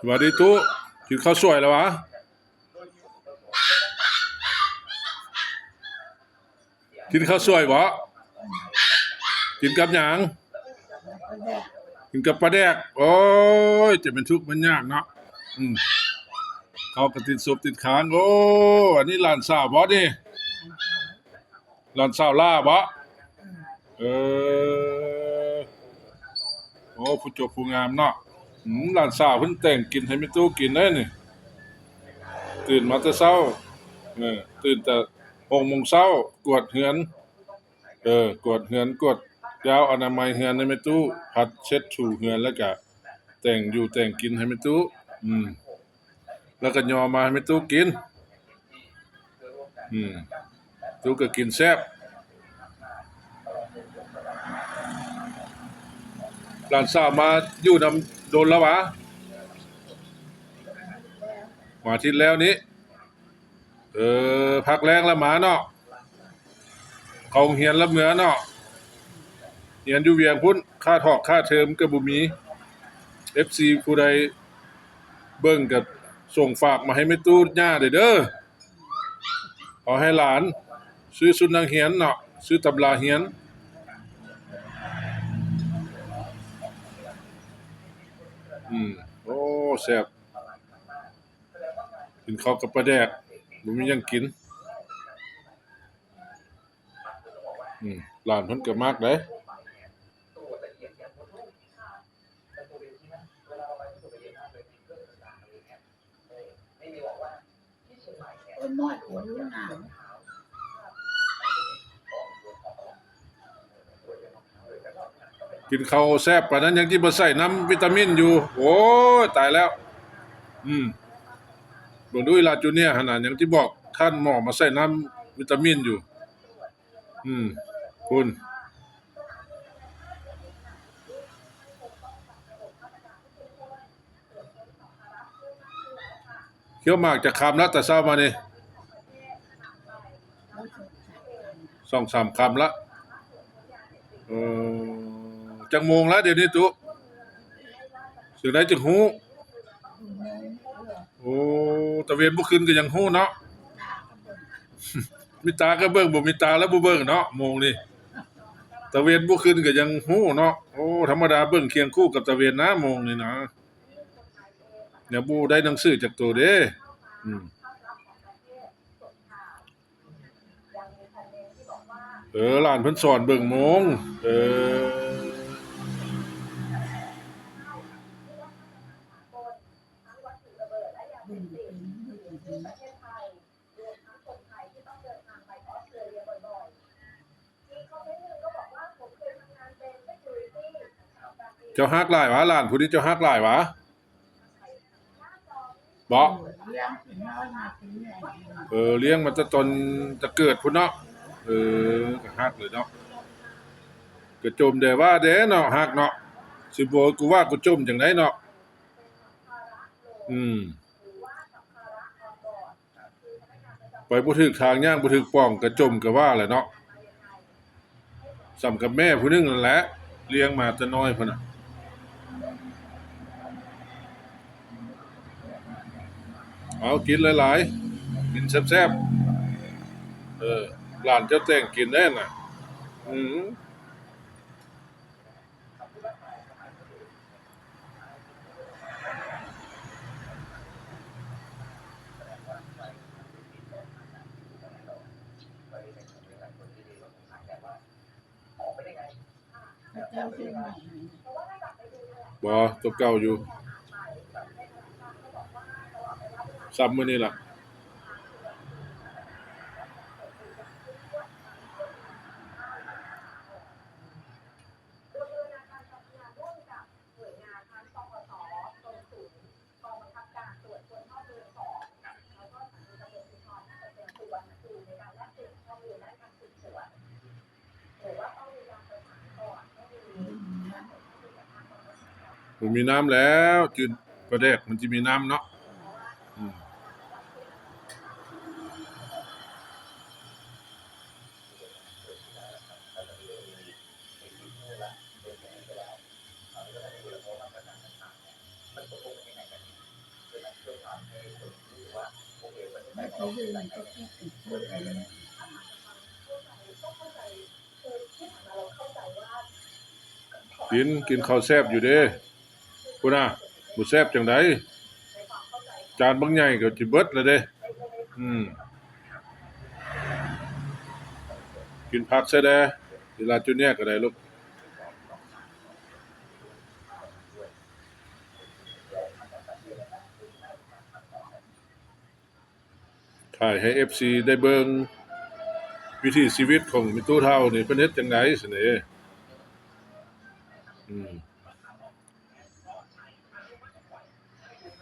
สวัสดีตู้กินข้าวสวยแล้ววะกินข้าวสวยบ่กินกับหยังกินกับปลาแดกโอ้ยจะเป็นทุกข์มันยากเนาะอืมเขาก็ติดศพติดค้างโอ้อันนี้หลานสาวบ่นี่หลานสาวล่าบ่เออโอ้ผู้จบผู้งามเนาะหลานสาวเพิ่นแต่งกินให้แม่ตู้กินได้นี่ตื่นมาแต่เช้าตื่นแต่6 โมงเช้ากวดเฮือนกวดเฮือนกวดยาวอนามัยเฮือนให้แม่ตู้พัดเช็ดถูเฮือนแล้วก็แต่งอยู่แต่งกินให้แม่ตู้อืมแล้วก็ยอมาให้แม่ตู้กินอืมตู้ก็กินแซ่บหลานสาวมาอยู่นำโดนแล้ววะมาอาทิตย์แล้วนี้พักแรงแล้วหมาเนาะเขาโรงเรียนรับเหนือเนาะเรียนอยู่เวียงพุ่นค่าทอกค่าเทอมก็บ่มี FC ผู้ใดเบิ่งก็ส่งฝากมาให้แม่ตู้ย่าเด้อเอาให้หลานซื้อชุดนักเรียนเนาะซื้อตำราเรียนโอ้แซ่บกินข้าวกับปลาแดกบ่มีหยังกินหลานเพิ่นก็มักเด้น้อยหัวรู้หนาวกินข้าวแซ่บปานนั้นยังสิบ่ใส่น้ำวิตามินอยู่โอ้ยตายแล้วเบิ่งดูอีหลาจูเนียร์หั่นน่ะยังสิบอกท่านหมอมาใส่น้ำวิตามินอยู่คุณเคี้ยวหมากจะคำแล้วแต่เช้ามานี่2-3 คำละเอ่จักโมงแล้วเดี๋ยวนี้ตุสึงได้จึงฮู้โอ้ตะเวนบ่ขึ้นก็ยังฮู้เนาะมีตาก็เบิ่งบ่มีตาแล้วบ่เบิ่งเนาะโมงนี่ตะเวนบ่ขึ้นก็ยังฮู้เนาะโอ้ธรรมดาเบิ่งเคียงคู่กับตะเวนนะโมงนี่นะเดี๋ยวบ่ได้หนังสือจากตัวเด้หลานเพิ่นสอนเบิ่งโมงเจ้าฮักหลายวะหลานผู้นี้เจ้าฮักหลายวะบ่เลี้ยงเป็นน้อยมาเป็นใหญ่เลี้ยงมาแต่ตอนจะเกิดพุ่นเนาะก็ฮักเลยเนาะก็จมได้ว่าเด้เนาะฮักเนาะสิบ่กูว่ากูจมจังไดเนาะไปบ่ถึกทางย่างบ่ถึกป้องก็จมก็ว่าแหละเนาะส่ำกับแม่ผู้หนึงนั่นแหละเลี้ยงมาแต่น้อยพุ่นน่ะเอากินหลายๆกินแซ่บๆหลานเจ้าแต่งกินได้น่ะเจ้าเป็นใหม่บ่ตัวเก่าอยู่ซ้ำมื้อนี้ล่ะบ่มีน้ำแล้วจืดปลาแดกมันสิมีน้ำเนาะ เขาเรียนก็คิดติดพูดอะไรเนี่ย กินข้าวแซ่บอยู่เด้พุ่นน่ะบ่แซ่บจังไดจานบักใหญ่ก็สิเบิดแล้วเด้อืมกินผักซะแด้เวลาจุเนี่ยก็ได้ลูกถ่ายให้ FC ได้เบิ่งวิถีชีวิตของมิตู้เฒ่านี่เพิ่นเฮ็ดจังไดซั้นเด้อืม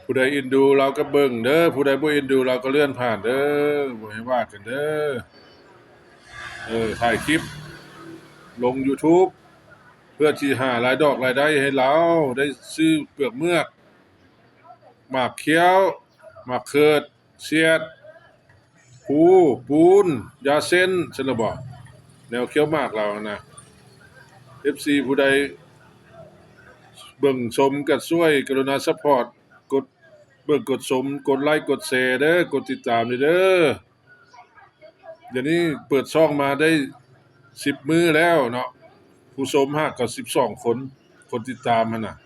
ผู้ใดเอ็นดูเราก็เบิ่งเด้อผู้ใดบ่เอ็นดูเราก็เลื่อนผ่านเด้อบ่ให้ว่ากันเด้อถ่ายคลิปลงยูทูบเพื่อที่หารายดอกรายได้ให้เราได้ซื้อเปลือกเมือกหมากเขียวหมากเขิดเสียดภูปูนยาเส้นซั่นล่ะบ่แนวเขียวหมากเรานะ FC ผู้ใดเบิ่งชมก็ช่วยกรุณาซัปพอร์ตกดเบิ่งกดชมกดไลค์กดแชร์เด้อกดติดตามเด้อเดี๋ยวนี้เปิดช่องมาได้10มื้อแล้วเนาะผู้ชมฮะก็12คนคนติดตามหั่นน่ะ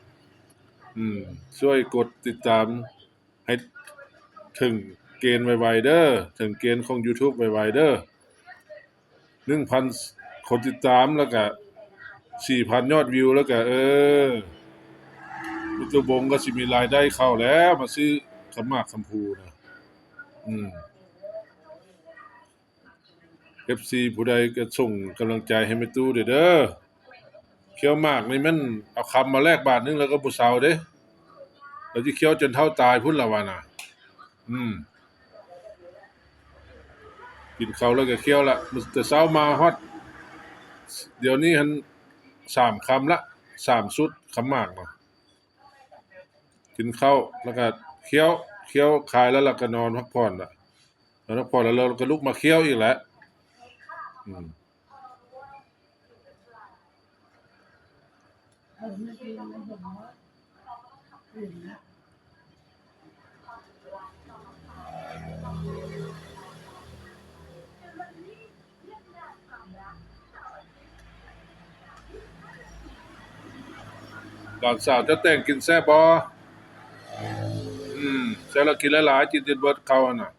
ช่วยกดติดตามให้ถึงเกณฑ์ไวๆเด้อถึงเกณฑ์ของ YouTube ไวๆเด้อ 1,000 คนติดตามแล้วก็ 4,000 ยอดวิวแล้วก็มิตรบงก็สิมีรายได้เข้าแล้วมาซื้อขำหมากขำพูนะFC ผู้ใดก็ส่งกำลังใจให้แม่ตู้เด้อเคี้ยวหมากนี่มันเอาคำมาแลกบาทนึงแล้วก็บ่เซาเด้แล้วสิเคี้ยวจนเฒ่าตายพุ่นล่ะว่าน่ะกินข้าวแล้วก็เคี้ยวละแต่เช้ามาฮอดเดี๋ยวนี้หัน3คำละ3ชุดขำหมากเนาะกินข้าวแล้วก็เคี้ยวคายแล้วเราก็นอนพักผ่อนน่ะนอนพักผ่อนแล้วเราก็ลุกมาเคี้ยวอีกแล้วไม่กินมันผมว่าอื่นนะ ตอนเช้าจะแต่งกินแซ่บบ่แซ่บแล้วกินหลายๆกินจนเบิดเข้าหั่นน่ะ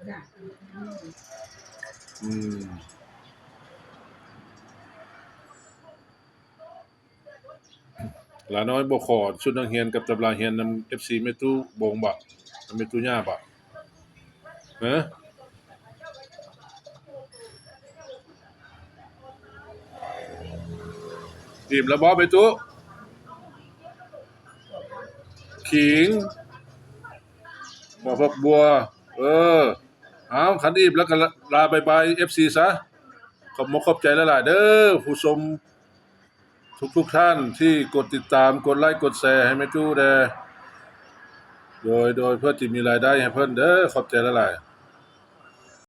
อยากกินหลาน้อยบ่ขอชุดนักเรียนกับตำราเรียนนำ FC แม่ตู้บงบ่แม่ตู้ย่าบ่ฮะอิ่มแล้วบ่แม่ตู้ขิงบ่ฝักบัวเอาคันอิ่มแล้วก็ลาบ๊ายบาย FC ซะขอบคุณขอบใจหลายๆเด้อผู้ชมทุกท่านที่กดติดตามกดไลค์กดแชร์ให้แม่ตู้แดโดยเพื่อที่มีรายได้ให้เพิ่นเด้อขอบใจหลายๆ